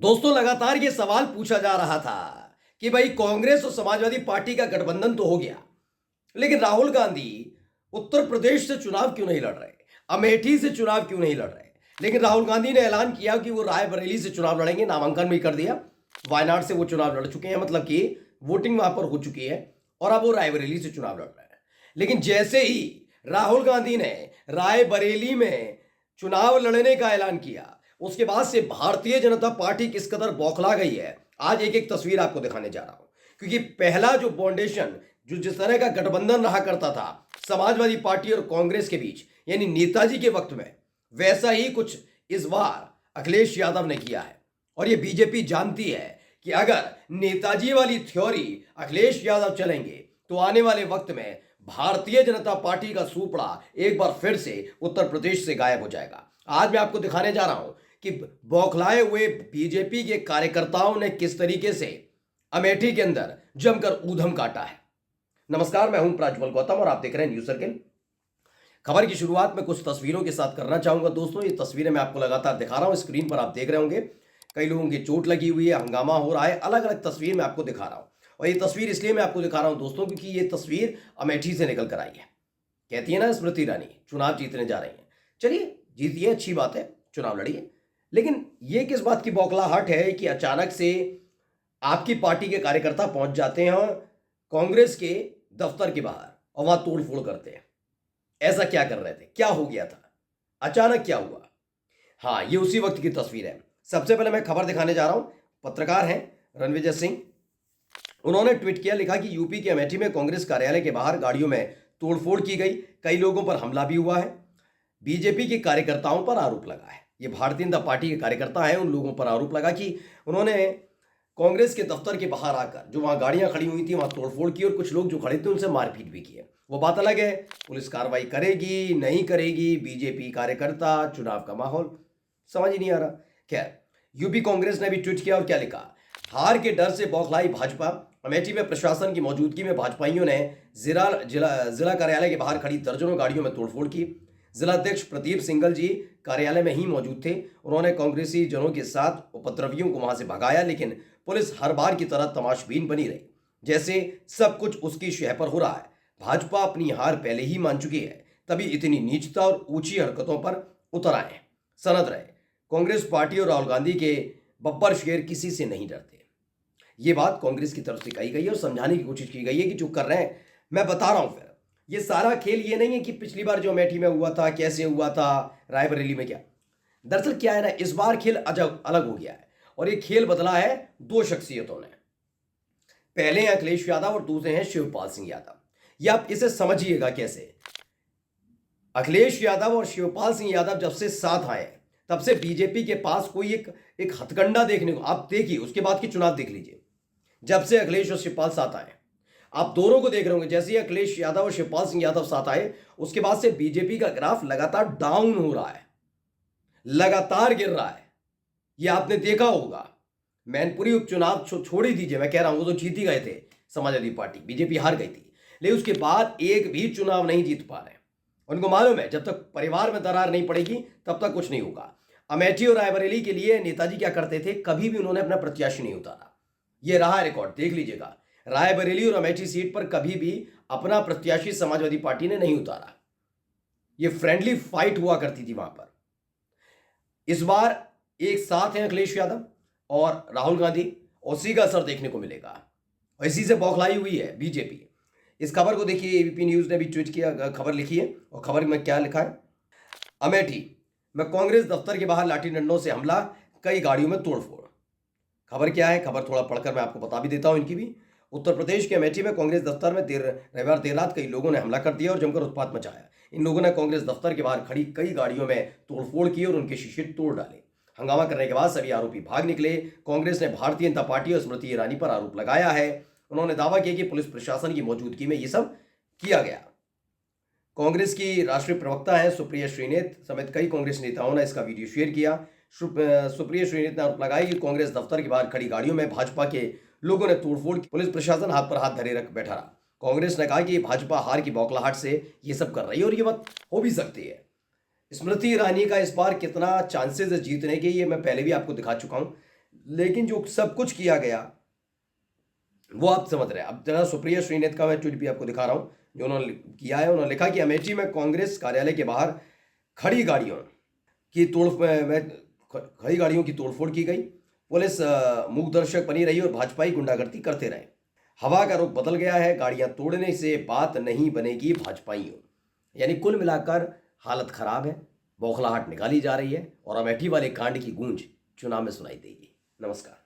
दोस्तों लगातार ये सवाल पूछा जा रहा था कि भाई कांग्रेस और समाजवादी पार्टी का गठबंधन तो हो गया, लेकिन राहुल गांधी उत्तर प्रदेश से चुनाव क्यों नहीं लड़ रहे, अमेठी से चुनाव क्यों नहीं लड़ रहे। लेकिन राहुल गांधी ने ऐलान किया कि वो रायबरेली से चुनाव लड़ेंगे, नामांकन भी कर दिया। वायनाड से वो चुनाव लड़ चुके हैं, मतलब कि वोटिंग वहां पर हो चुकी है और अब वो रायबरेली से चुनाव लड़ रहे हैं। लेकिन जैसे ही राहुल गांधी ने रायबरेली में चुनाव लड़ने का ऐलान किया, उसके बाद से भारतीय जनता पार्टी किस कदर बौखला गई है, आज एक एक तस्वीर आपको दिखाने जा रहा हूं। क्योंकि पहला जो फाउंडेशन, जो जिस तरह का गठबंधन रहा करता था समाजवादी पार्टी और कांग्रेस के बीच, यानी नेताजी के वक्त में, वैसा ही कुछ इस बार अखिलेश यादव ने किया है। और ये बीजेपी जानती है कि अगर नेताजी वाली थ्योरी अखिलेश यादव चलेंगे तो आने वाले वक्त में भारतीय जनता पार्टी का सुपड़ा एक बार फिर से उत्तर प्रदेश से गायब हो जाएगा। आज मैं आपको दिखाने जा रहा हूं कि बौखलाए हुए बीजेपी के कार्यकर्ताओं ने किस तरीके से अमेठी के अंदर जमकर ऊधम काटा है। नमस्कार, मैं हूं प्रज्वल गौतम और आप देख रहे हैं न्यूज सर्किल। खबर की शुरुआत में कुछ तस्वीरों के साथ करना चाहूंगा। दोस्तों, ये तस्वीरें मैं आपको लगातार दिखा रहा हूं, स्क्रीन पर आप देख रहे होंगे। कई लोगों की चोट लगी हुई है, हंगामा हो रहा है, अलग अलग तस्वीर मैं आपको दिखा रहा हूं। और ये तस्वीर इसलिए मैं आपको दिखा रहा हूं दोस्तों, क्योंकि ये तस्वीर अमेठी से निकल कर आई है। कहती है ना स्मृति ईरानी चुनाव जीतने जा रही है। चलिए जीतिए, अच्छी बात है, चुनाव लड़िए। लेकिन ये किस बात की बौखलाहट है कि अचानक से आपकी पार्टी के कार्यकर्ता पहुंच जाते हैं कांग्रेस के दफ्तर के बाहर और वहां तोड़फोड़ करते हैं। ऐसा क्या कर रहे थे, क्या हो गया था, अचानक क्या हुआ? हाँ, ये उसी वक्त की तस्वीर है। सबसे पहले मैं खबर दिखाने जा रहा हूं। पत्रकार हैं रणविजय सिंह, उन्होंने ट्वीट किया, लिखा कि यूपी के अमेठी में कांग्रेस कार्यालय के बाहर गाड़ियों में तोड़फोड़ की गई, कई लोगों पर हमला भी हुआ है। बीजेपी के कार्यकर्ताओं पर आरोप लगा है, ये भारतीय जनता पार्टी के कार्यकर्ता हैं, उन लोगों पर आरोप लगा कि उन्होंने कांग्रेस के दफ्तर के बाहर आकर जो वहां गाड़ियां खड़ी हुई थी वहां तोड़फोड़ की और कुछ लोग जो खड़े थे उनसे मारपीट भी की है। वो बात अलग है, पुलिस कार्रवाई करेगी नहीं करेगी, बीजेपी कार्यकर्ता, चुनाव का माहौल समझ ही नहीं आ रहा। खैर, यूपी कांग्रेस ने भी ट्वीट किया और क्या लिखा, हार के डर से बौखलाई भाजपा, अमेठी में प्रशासन की मौजूदगी में भाजपाइयों ने जिला कार्यालय के बाहर खड़ी दर्जनों गाड़ियों में तोड़फोड़ की। जिलाध्यक्ष प्रदीप सिंगल जी कार्यालय में ही मौजूद थे, उन्होंने कांग्रेसी जनों के साथ उपद्रवियों को वहां से भगाया, लेकिन पुलिस हर बार की तरह तमाशबीन बनी रही, जैसे सब कुछ उसकी शह पर हो रहा है। भाजपा अपनी हार पहले ही मान चुकी है, तभी इतनी नीचता और ऊंची हरकतों पर उतर आए। सनद रहे, कांग्रेस पार्टी और राहुल गांधी के बब्बर शेर किसी से नहीं डरते। ये बात कांग्रेस की तरफ से कही गई है और समझाने की कोशिश की गई है कि जो कर रहे हैं, मैं बता रहा हूं। फिर ये सारा खेल ये नहीं है कि पिछली बार जो अमेठी में हुआ था कैसे हुआ था, रायबरेली में क्या। दरअसल क्या है ना, इस बार खेल अलग हो गया है और ये खेल बदला है दो शख्सियतों ने। पहले हैं अखिलेश यादव और दूसरे हैं शिवपाल सिंह यादव। ये आप इसे समझिएगा कैसे। अखिलेश यादव और शिवपाल सिंह यादव जब से साथ आए तब से बीजेपी के पास कोई एक हथकंडा देखने को, आप देखिए उसके बाद की चुनाव देख लीजिए। जब से अखिलेश और शिवपाल साथ आए, आप दोनों को देख रहे होंगे, जैसे ही अखिलेश यादव और शिवपाल सिंह यादव साथ आए उसके बाद से बीजेपी का ग्राफ लगातार डाउन हो रहा है, लगातार गिर रहा है। ये आपने देखा होगा। मैनपुरी उपचुनाव छोड़ ही दीजिए, मैं कह रहा हूं वो तो जीत ही गए थे समाजवादी पार्टी, बीजेपी हार गई थी, लेकिन उसके बाद एक भी चुनाव नहीं जीत पा रहे। उनको मालूम है जब तक परिवार में दरार नहीं पड़ेगी तब तक कुछ नहीं होगा। अमेठी और रायबरेली के लिए नेताजी क्या करते थे, कभी भी उन्होंने अपना प्रत्याशी नहीं उतारा। ये रहा रिकॉर्ड, देख लीजिएगा। रायबरेली और अमेठी सीट पर कभी भी अपना प्रत्याशी समाजवादी पार्टी ने नहीं उतारा। ये फ्रेंडली फाइट हुआ करती थी वहां पर। इस बार एक साथ हैं अखिलेश यादव और राहुल गांधी, उसी का असर देखने को मिलेगा और इसी से बौखलाई हुई है बीजेपी। इस खबर को देखिए, एबीपी न्यूज ने भी ट्वीट किया, खबर लिखी है और खबर में क्या लिखा है, अमेठी में कांग्रेस दफ्तर के बाहर लाठी डंडों से हमला, कई गाड़ियों में तोड़फोड़। खबर क्या है, खबर थोड़ा पढ़कर मैं आपको बता भी देता हूं इनकी भी। उत्तर प्रदेश के अमेठी में कांग्रेस दफ्तर में रविवार देर रात कई लोगों ने हमला कर दिया और जमकर उत्पात मचाया। इन लोगों ने कांग्रेस दफ्तर के बाहर खड़ी कई गाड़ियों में तोड़फोड़ की और उनके शीशे तोड़ डाले। हंगामा करने के बाद सभी आरोपी भाग निकले। कांग्रेस ने भारतीय जनता पार्टी और स्मृति ईरानी पर आरोप लगाया है। उन्होंने दावा किया कि पुलिस प्रशासन की मौजूदगी में ये सब किया गया। कांग्रेस की राष्ट्रीय प्रवक्ता है सुप्रिया श्रीनेत समेत कई कांग्रेस नेताओं ने इसका वीडियो शेयर किया। सुप्रिया श्रीनेत ने आरोप लगाया कि कांग्रेस दफ्तर के बाहर खड़ी गाड़ियों में भाजपा के लोगों ने तोड़फोड़ की, पुलिस प्रशासन हाथ पर हाथ धरे रख बैठा रहा। कांग्रेस ने कहा कि भाजपा हार की बौखलाहट से ये सब कर रही है और ये बात हो भी सकती है। स्मृति ईरानी का इस बार कितना चांसेस है जीतने के, ये मैं पहले भी आपको दिखा चुका हूं। लेकिन जो सब कुछ किया गया वो आप समझ रहे हैं। अब जरा सुप्रिया श्रीनेत का मैं ट्वीट भी आपको दिखा रहा हूं जो उन्होंने किया है। उन्होंने लिखा कि अमेठी में कांग्रेस कार्यालय के बाहर खड़ी गाड़ियों की खड़ी गाड़ियों की तोड़फोड़ की गई। पुलिस मूक दर्शक बनी रही और भाजपाई गुंडागर्दी करते रहे। हवा का रुख बदल गया है, गाड़ियां तोड़ने से बात नहीं बनेगी भाजपाइयों। यानी कुल मिलाकर हालत खराब है, बौखलाहट निकाली जा रही है और अमेठी वाले कांड की गूंज चुनाव में सुनाई देगी। नमस्कार।